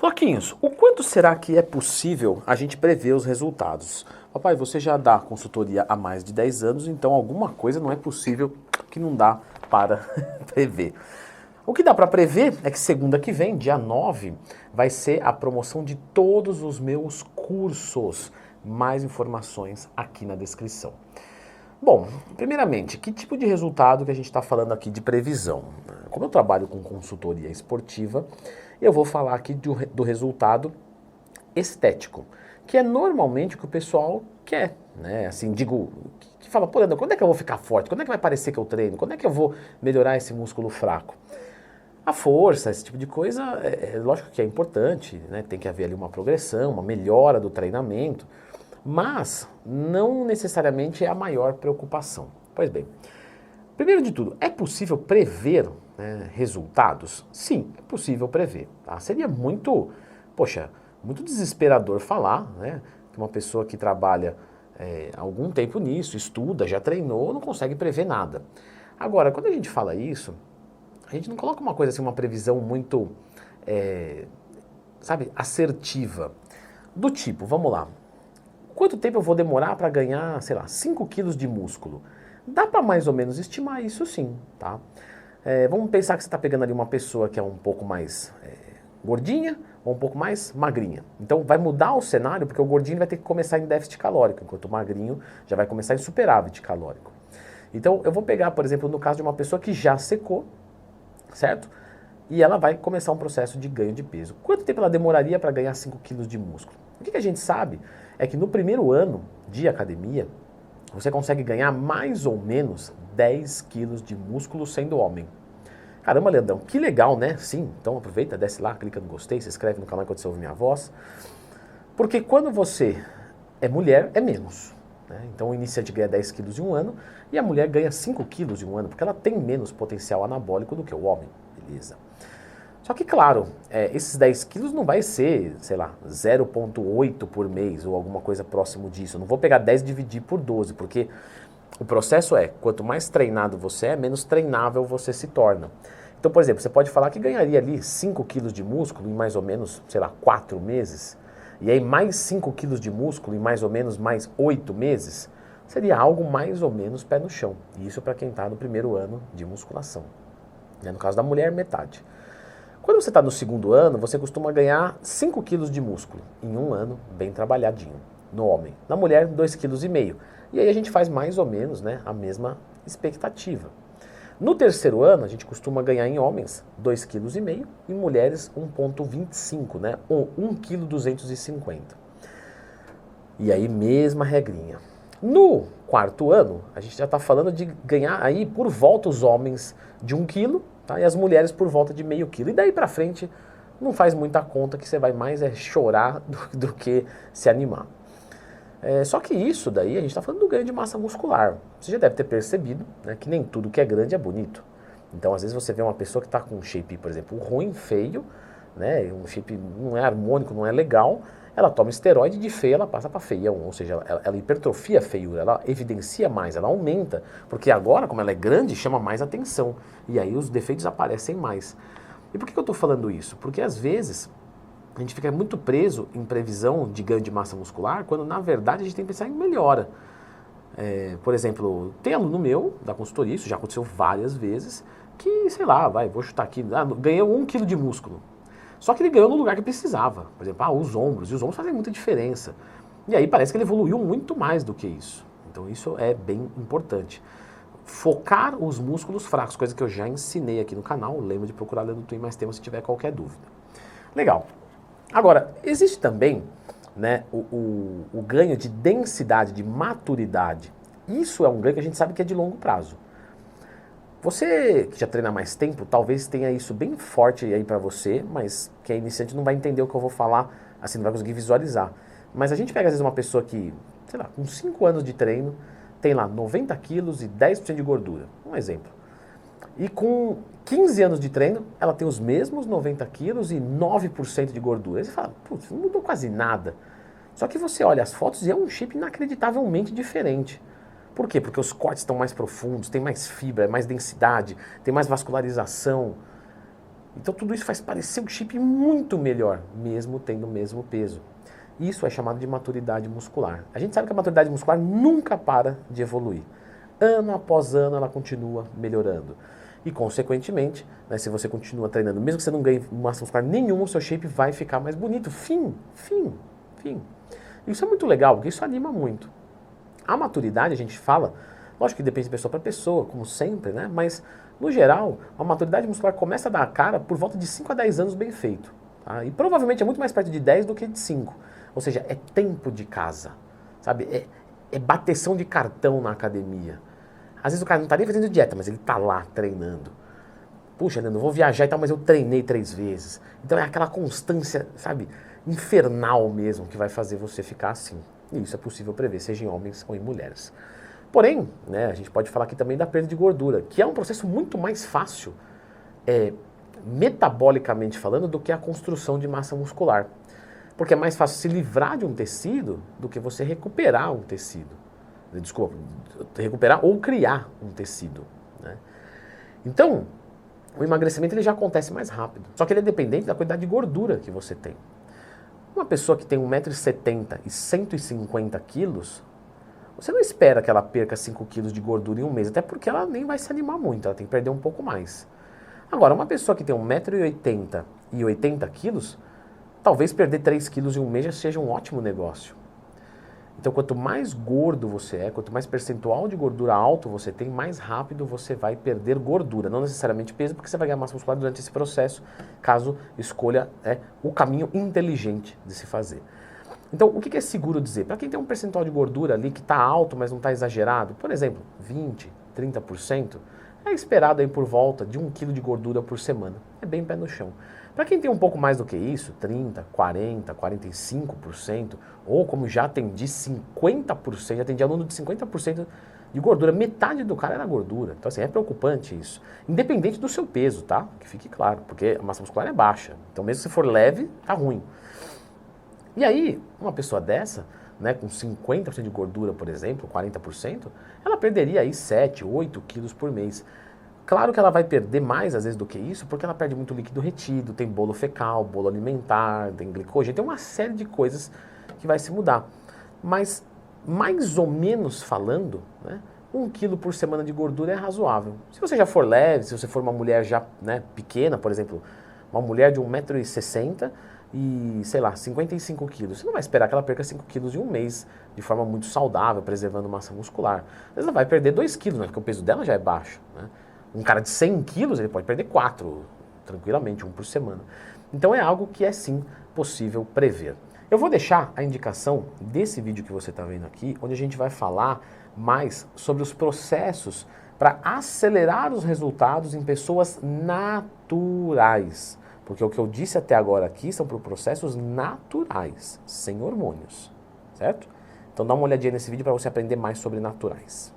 Floquinhos, o quanto será que é possível a gente prever os resultados? Papai, você já dá consultoria há mais de 10 anos, então alguma coisa não é possível que não dá para prever. O que dá para prever é que segunda que vem, dia 9, vai ser a promoção de todos os meus cursos. Mais informações aqui na descrição. Bom, primeiramente, que tipo de resultado que a gente está falando aqui de previsão? Como eu trabalho com consultoria esportiva, eu vou falar aqui do resultado estético, que é normalmente o que o pessoal quer, né? Assim, digo, que fala, pô, Leandro, quando é que eu vou ficar forte? Quando é que vai parecer que eu treino? Quando é que eu vou melhorar esse músculo fraco? A força, esse tipo de coisa, lógico que é importante, né? Tem que haver ali uma progressão, uma melhora do treinamento, mas não necessariamente é a maior preocupação. Pois bem, primeiro de tudo, é possível prever, né, resultados? Sim, é possível prever. Tá? Seria muito, poxa, muito desesperador falar, né, que uma pessoa que trabalha algum tempo nisso, estuda, já treinou, não consegue prever nada. Agora, quando a gente fala isso, a gente não coloca uma coisa assim, uma previsão muito, sabe, assertiva. Do tipo, vamos lá, quanto tempo eu vou demorar para ganhar, sei lá, 5 quilos de músculo? Dá para mais ou menos estimar isso sim, tá? Vamos pensar que você está pegando ali uma pessoa que é um pouco mais gordinha ou um pouco mais magrinha. Então vai mudar o cenário porque o gordinho vai ter que começar em déficit calórico, enquanto o magrinho já vai começar em superávit calórico. Então eu vou pegar, por exemplo, no caso de uma pessoa que já secou, certo? E ela vai começar um processo de ganho de peso. Quanto tempo ela demoraria para ganhar 5 quilos de músculo? O que a gente sabe é que no primeiro ano de academia, você consegue ganhar mais ou menos 10 quilos de músculo sendo homem. Caramba, Leandrão, que legal, né? Sim, então aproveita, desce lá, clica no gostei, se inscreve no canal enquanto você ouve minha voz. Porque quando você é mulher, é menos. Né? Então o iniciante ganha 10 quilos em um ano e a mulher ganha 5 quilos em um ano, porque ela tem menos potencial anabólico do que o homem. Beleza. Só que, claro, esses 10 quilos não vai ser, sei lá, 0,8 por mês ou alguma coisa próximo disso. Eu não vou pegar 10 e dividir por 12, porque o processo quanto mais treinado você é, menos treinável você se torna. Então, por exemplo, você pode falar que ganharia ali 5 quilos de músculo em mais ou menos, sei lá, 4 meses. E aí mais 5 quilos de músculo em mais ou menos mais 8 meses. Seria algo mais ou menos pé no chão. E isso para quem está no primeiro ano de musculação. No caso da mulher, metade. Quando você está no segundo ano, você costuma ganhar 5 quilos de músculo em um ano, bem trabalhadinho, no homem. Na mulher, 2,5 kg. E aí a gente faz mais ou menos, né, a mesma expectativa. No terceiro ano, a gente costuma ganhar em homens 2,5 kg e em mulheres 1,25 kg, né, ou 1,250 kg. E aí, mesma regrinha. No quarto ano, a gente já está falando de ganhar aí por volta os homens de 1 quilo, tá? E as mulheres por volta de meio quilo. E daí pra frente não faz muita conta, que você vai mais chorar do que se animar. Só que isso daí, a gente está falando do ganho de massa muscular. Você já deve ter percebido, né, que nem tudo que é grande é bonito. Então às vezes você vê uma pessoa que está com um shape, por exemplo, ruim, feio, né, um shape não é harmônico, não é legal, ela toma esteroide de feia, ela passa para feião, ou seja, ela hipertrofia a feiura, ela evidencia mais, ela aumenta, porque agora, como ela é grande, chama mais atenção, e aí os defeitos aparecem mais. E por que eu estou falando isso? Porque às vezes a gente fica muito preso em previsão de ganho de massa muscular, quando na verdade a gente tem que pensar em melhora. Por exemplo, tem aluno meu da consultoria, isso já aconteceu várias vezes, que, sei lá, vou chutar aqui, ganhou 1 quilo de músculo. Só que ele ganhou no lugar que precisava. Por exemplo, os ombros. E os ombros fazem muita diferença. E aí parece que ele evoluiu muito mais do que isso. Então isso é bem importante. Focar os músculos fracos, coisa que eu já ensinei aqui no canal. Lembra de procurar Leandro Twin mais tempo se tiver qualquer dúvida. Legal. Agora, existe também, né, o ganho de densidade, de maturidade. Isso é um ganho que a gente sabe que é de longo prazo. Você que já treina há mais tempo, talvez tenha isso bem forte aí pra você, mas que é iniciante não vai entender o que eu vou falar, assim, não vai conseguir visualizar. Mas a gente pega às vezes uma pessoa que, sei lá, com 5 anos de treino, tem lá 90 quilos e 10% de gordura, um exemplo. E com 15 anos de treino, ela tem os mesmos 90 quilos e 9% de gordura. Aí você fala, putz, não mudou quase nada. Só que você olha as fotos e é um shape inacreditavelmente diferente. Por quê? Porque os cortes estão mais profundos, tem mais fibra, mais densidade, tem mais vascularização. Então tudo isso faz parecer o shape muito melhor, mesmo tendo o mesmo peso. Isso é chamado de maturidade muscular. A gente sabe que a maturidade muscular nunca para de evoluir. Ano após ano ela continua melhorando. E consequentemente, né, se você continua treinando, mesmo que você não ganhe massa muscular nenhuma, o seu shape vai ficar mais bonito. Fim. Isso é muito legal, porque isso anima muito. A maturidade, a gente fala, lógico que depende de pessoa para pessoa, como sempre, né? Mas, no geral, a maturidade muscular começa a dar a cara por volta de 5 a 10 anos bem feito. Tá? E provavelmente é muito mais perto de 10 do que de 5. Ou seja, é tempo de casa, sabe? É bateção de cartão na academia. Às vezes o cara não está nem fazendo dieta, mas ele está lá treinando. Puxa, Nando, eu vou viajar e tal, mas eu treinei 3 vezes. Então é aquela constância, sabe, infernal mesmo, que vai fazer você ficar assim. E isso é possível prever, seja em homens ou em mulheres. Porém, né, a gente pode falar aqui também da perda de gordura, que é um processo muito mais fácil, metabolicamente falando, do que a construção de massa muscular. Porque é mais fácil se livrar de um tecido do que você recuperar um tecido. Desculpa, recuperar ou criar um tecido, né? Então, o emagrecimento ele já acontece mais rápido. Só que ele é dependente da quantidade de gordura que você tem. Uma pessoa que tem 1,70 m e 150 quilos, você não espera que ela perca 5 quilos de gordura em um mês, até porque ela nem vai se animar muito, ela tem que perder um pouco mais. Agora, uma pessoa que tem 1,80 m e 80 quilos, talvez perder 3 quilos em um mês já seja um ótimo negócio. Então, quanto mais gordo você é, quanto mais percentual de gordura alto você tem, mais rápido você vai perder gordura. Não necessariamente peso, porque você vai ganhar massa muscular durante esse processo, caso escolha o caminho inteligente de se fazer. Então, o que é seguro dizer? Para quem tem um percentual de gordura ali que está alto, mas não está exagerado, por exemplo, 20%, 30%, é esperado aí por volta de 1 kg de gordura por semana. É bem pé no chão. Para quem tem um pouco mais do que isso, 30%, 40%, 45%, ou como já atendi 50%, já atendi aluno de 50% de gordura, metade do cara era gordura. Então assim, é preocupante isso. Independente do seu peso, tá? Que fique claro, porque a massa muscular é baixa. Então mesmo se for leve, tá ruim. E aí, uma pessoa dessa, né, com 50% de gordura, por exemplo, 40%, ela perderia aí 7, 8 quilos por mês. Claro que ela vai perder mais, às vezes, do que isso, porque ela perde muito líquido retido, tem bolo fecal, bolo alimentar, tem glicogênio, tem uma série de coisas que vai se mudar. Mas, mais ou menos falando, né, 1 quilo por semana de gordura é razoável. Se você já for leve, se você for uma mulher já, né, pequena, por exemplo, uma mulher de 1,60 m e, sei lá, 55 quilos, você não vai esperar que ela perca 5 quilos em um mês de forma muito saudável, preservando massa muscular. Às vezes ela vai perder 2 quilos, né, porque o peso dela já é baixo, né? Um cara de 100 quilos, ele pode perder 4, tranquilamente, 1 por semana. Então é algo que é sim possível prever. Eu vou deixar a indicação desse vídeo que você está vendo aqui, onde a gente vai falar mais sobre os processos para acelerar os resultados em pessoas naturais. Porque o que eu disse até agora aqui são por processos naturais, sem hormônios, certo? Então dá uma olhadinha nesse vídeo para você aprender mais sobre naturais.